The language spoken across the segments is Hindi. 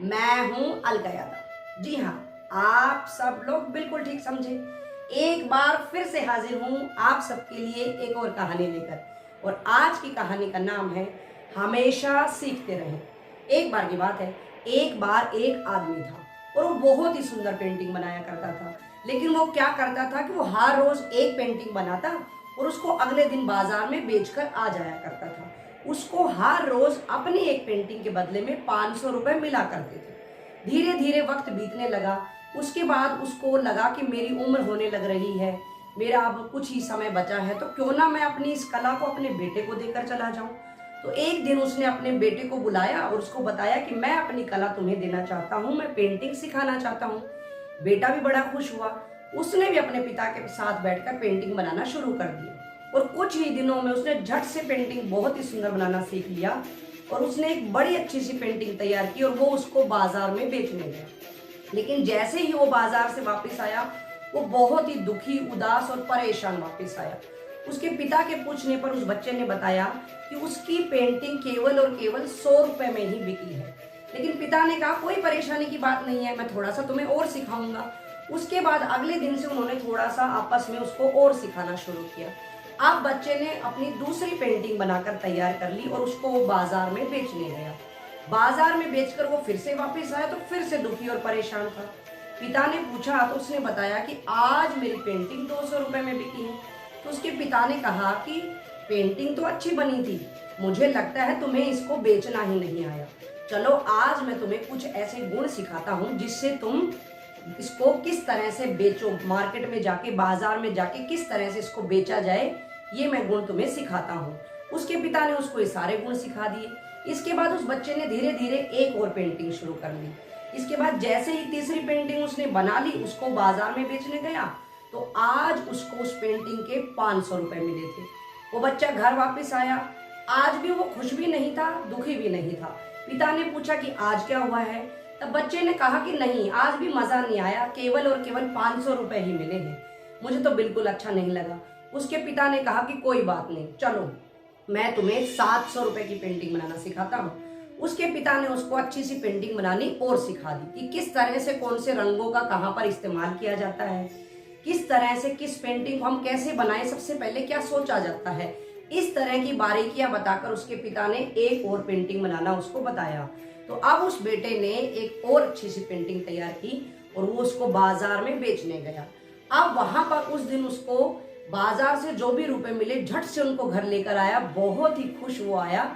मैं हूँ अलका यादव। जी हाँ, आप सब लोग बिल्कुल ठीक समझे। एक बार फिर से हाजिर हूँ आप सबके लिए एक और कहानी लेकर। और आज की कहानी का नाम है हमेशा सीखते रहें। एक बार की बात है, एक बार एक आदमी था और वो बहुत ही सुंदर पेंटिंग बनाया करता था। लेकिन वो क्या करता था कि वो हर रोज एक पेंटिंग बनाता और उसको अगले दिन बाजार में बेचकर आ जाया करता था। उसको हर रोज अपनी एक पेंटिंग के बदले में 500 रुपए मिला करते थे। धीरे धीरे वक्त बीतने लगा। उसके बाद उसको लगा कि मेरी उम्र होने लग रही है, मेरा अब कुछ ही समय बचा है, तो क्यों ना मैं अपनी इस कला को अपने बेटे को देकर चला जाऊं। तो एक दिन उसने अपने बेटे को बुलाया और उसको बताया कि मैं अपनी कला तुम्हें देना चाहता हूँ, मैं पेंटिंग सिखाना चाहता हूँ। बेटा भी बड़ा खुश हुआ। उसने भी अपने पिता के साथ बैठकर पेंटिंग बनाना शुरू कर दी और कुछ ही दिनों में उसने झट से पेंटिंग बहुत ही सुंदर बनाना सीख लिया और उसने एक बड़ी अच्छी सी पेंटिंग तैयार की और वो उसको बाजार में बेचने गया। लेकिन जैसे ही वो बाजार से वापस आया, वो बहुत ही दुखी, उदास और परेशान वापस आया। उसके पिता के पूछने पर उस बच्चे ने बताया कि उसकी पेंटिंग केवल और केवल 100 रुपए में ही बिकी है। लेकिन पिता ने कहा कोई परेशानी की बात नहीं है, मैं थोड़ा सा तुम्हें और सिखाऊंगा। उसके बाद अगले दिन से उन्होंने थोड़ा सा आपस में उसको और सिखाना शुरू किया। अब बच्चे ने अपनी दूसरी पेंटिंग बनाकर तैयार कर ली और उसको बाजार में बेचने गया। बाजार में बेचकर वो फिर से वापस आया तो फिर से दुखी और परेशान था। पिता ने पूछा तो उसने बताया कि आज मेरी पेंटिंग 200 रुपए में बिकी है। तो उसके पिता ने कहा कि पेंटिंग तो अच्छी बनी थी, मुझे लगता है तुम्हें इसको बेचना ही नहीं आया। चलो आज मैं तुम्हें कुछ ऐसे गुण सिखाता हूँ जिससे तुम इसको किस तरह से बेचो, मार्केट में जाके, बाजार में जाके किस तरह से इसको बेचा जाए, ये मैं गुण तुम्हें सिखाता हूँ। उसके पिता ने उसको ये सारे गुण सिखा दिए। इसके बाद उस बच्चे ने धीरे धीरे एक और पेंटिंग शुरू कर ली। इसके बाद जैसे ही तीसरी पेंटिंग उसने बना ली, उसको बाजार में बेचने गया तो आज उसको उस पेंटिंग के 500 रुपए मिले थे। वो बच्चा घर वापस आया। आज भी वो खुश भी नहीं था, दुखी भी नहीं था। पिता ने पूछा कि आज क्या हुआ है। तब बच्चे ने कहा कि नहीं, आज भी मजा नहीं आया, केवल और केवल 500 रुपए ही मिले हैं, मुझे तो बिल्कुल अच्छा नहीं लगा। उसके पिता ने कहा कि कोई बात नहीं, चलो मैं तुम्हें 700 रुपए की पेंटिंग बनाना सिखाता हूँ। उसके पिता ने उसको अच्छी सी पेंटिंग बनानी और सिखा दी कि किस तरह से कौन से रंगों का कहाँ पर इस्तेमाल किया जाता है, किस तरह से किस पेंटिंग को हम कैसे बनाएं, सबसे पहले क्या सोचा जाता है। इस तरह की बारीकियां बताकर उसके पिता ने एक और पेंटिंग बनाना उसको बताया। तो अब उस बेटे ने एक और अच्छी सी पेंटिंग तैयार की और वो उसको बाजार में बेचने गया। अब वहां पर उस दिन उसको बाजार से जो भी रुपए मिले झट से उनको घर लेकर आया। बहुत ही खुश वो आया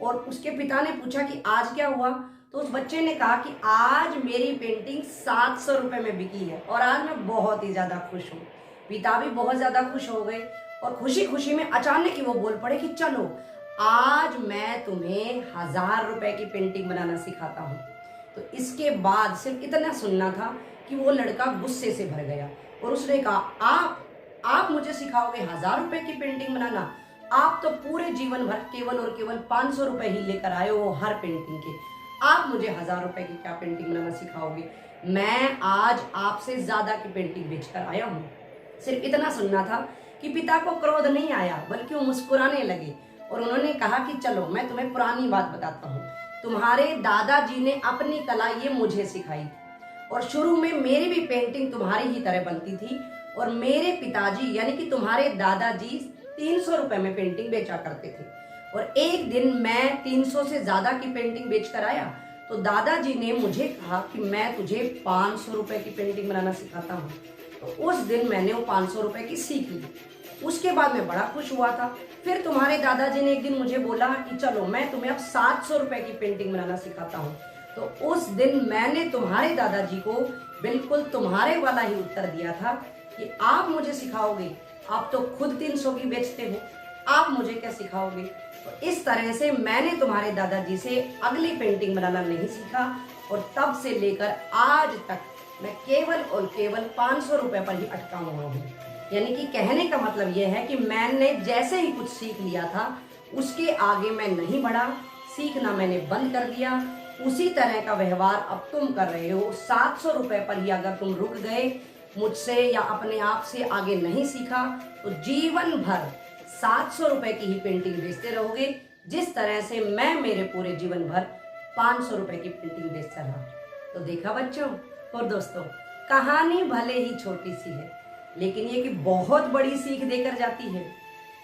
और उसके पिता ने पूछा कि आज क्या हुआ। तो उस बच्चे ने कहा कि आज मेरी पेंटिंग 700 रुपए में बिकी है और आज मैं बहुत ही ज्यादा खुश हूँ। पिता भी बहुत ज्यादा खुश हो गए और खुशी खुशी में अचानक ही वो बोल पड़े कि चलो आज मैं तुम्हें 1000 रुपए की पेंटिंग बनाना सिखाता हूँ। तो इसके बाद सिर्फ इतना सुनना था कि वो लड़का गुस्से से भर गया और उसने कहा आप मुझे सिखाओगे 1000 रुपए की पेंटिंग बनाना? आप तो पूरे जीवन भर केवल और केवल 500 रुपए ही लेकर आए हो हर पेंटिंग के, आप मुझे 1000 रुपए की क्या पेंटिंग बनाना सिखाओगे? मैं आज आपसे ज्यादा की पेंटिंग बेचकर आया हूँ। सिर्फ इतना सुनना था कि पिता को क्रोध नहीं आया, बल्कि वो मुस्कुराने लगे और उन्होंने कहा कि चलो मैं तुम्हें पुरानी बात बताता हूँ। तुम्हारे दादाजी ने अपनी कला ये मुझे सिखाई थी और शुरू में मेरी भी पेंटिंग तुम्हारी ही तरह बनती थी और मेरे पिताजी यानी कि तुम्हारे दादाजी 300 रुपए में पेंटिंग बेचा करते थे और एक दिन मैं 300 से ज्यादा की पेंटिंग बेचकर आया तो दादाजी ने मुझे कहा कि मैं तुझे 500 रुपए की पेंटिंग बनाना सिखाता हूँ। तो उस दिन मैंने वो 500 रुपए की सीख ली। उसके बाद मैं बड़ा खुश हुआ था। फिर तुम्हारे दादाजी ने एक दिन मुझे बोला कि चलो मैं तुम्हें अब 700 रुपए की पेंटिंग बनाना सिखाता हूँ। तो उस दिन मैंने तुम्हारे दादाजी को बिल्कुल तुम्हारे वाला ही उत्तर दिया था कि आप मुझे सिखाओगे, आप तो खुद 300 की बेचते हो, आप मुझे क्या सिखाओगे? तो इस तरह से मैंने तुम्हारे दादाजी से अगली पेंटिंग बनाना नहीं सीखा और तब से लेकर आज तक मैं केवल और केवल 500 रुपए पर ही अटका हुआ हूँ। यानी कि कहने का मतलब यह है कि मैंने जैसे ही कुछ सीख लिया था उसके आगे मैं नहीं बढ़ा, सीखना मैंने बंद कर दिया। उसी तरह का व्यवहार अब तुम कर रहे हो। 700 रुपए पर ही अगर तुम रुक गए, मुझसे या अपने आप से आगे नहीं सीखा, तो जीवन भर 700 रुपए की ही पेंटिंग बेचते रहोगे, जिस तरह से मैं मेरे पूरे जीवन भर 500 रुपए की प्रिंटिंग बेचता रहा। तो देखा बच्चों और दोस्तों, कहानी भले ही छोटी सी है, लेकिन ये कि बहुत बड़ी सीख देकर जाती है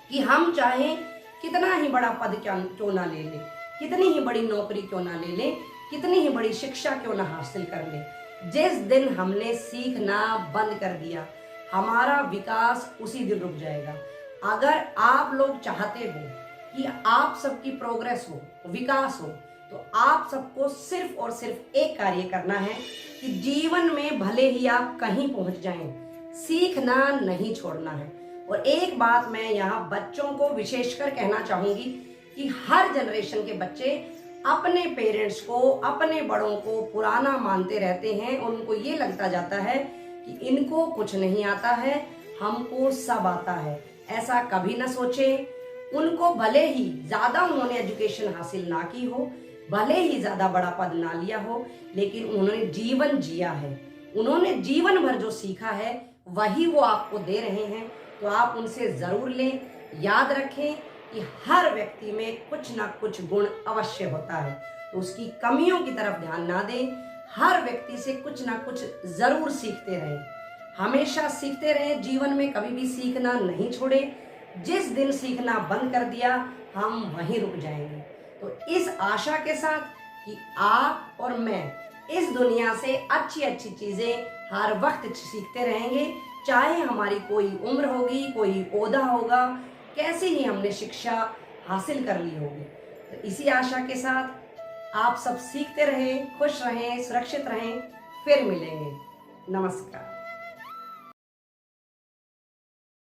कि हम चाहे कितना ही बड़ा पद क्यों ना ले लें, कितनी ही बड़ी नौकरी क्यों ना ले लें, कितनी ही बड़ी शिक्षा क्यों ना हासिल कर लें, जिस दिन हमने सीखना बंद कर दिया, हमारा विकास उसी दिन रुक जाएगा। अगर आप लोग चाहते हो कि आप सबकी प्रोग्रेस हो, विकास हो, तो आप सबको सिर्फ और सिर्फ एक कार्य करना है कि जीवन में भले ही आप कहीं पहुंच जाएं, सीखना नहीं छोड़ना है। और एक बात मैं यहाँ बच्चों को विशेषकर कहना चाहूंगी कि हर जनरेशन के बच्चे अपने पेरेंट्स को, अपने बड़ों को पुराना मानते रहते हैं और उनको ये लगता जाता है कि इनको कुछ नहीं आता है, हमको सब आता है। ऐसा कभी ना सोचें। उनको भले ही ज्यादा उन्होंने एजुकेशन हासिल ना की हो, भले ही ज्यादा बड़ा पद ना लिया हो, लेकिन उन्होंने जीवन जिया है। उन्होंने जीवन भर जो सीखा है वही वो आपको दे रहे हैं। तो आप उनसे जरूर लें। याद रखें कि हर व्यक्ति में कुछ ना कुछ गुण अवश्य होता है, तो उसकी कमियों की तरफ ध्यान ना दें। हर व्यक्ति से कुछ ना कुछ जरूर सीखते रहें, हमेशा सीखते रहें। जीवन में कभी भी सीखना नहीं छोड़े। जिस दिन सीखना बंद कर दिया, हम वहीं रुक जाएंगे। तो इस आशा के साथ कि आप और मैं इस दुनिया से अच्छी अच्छी चीजें हर वक्त सीखते रहेंगे, चाहे हमारी कोई उम्र होगी, कोई ओहदा होगा, कैसी ही हमने शिक्षा हासिल कर ली होगी। तो इसी आशा के साथ आप सब सीखते रहें, खुश रहें, सुरक्षित रहें। फिर मिलेंगे। नमस्कार।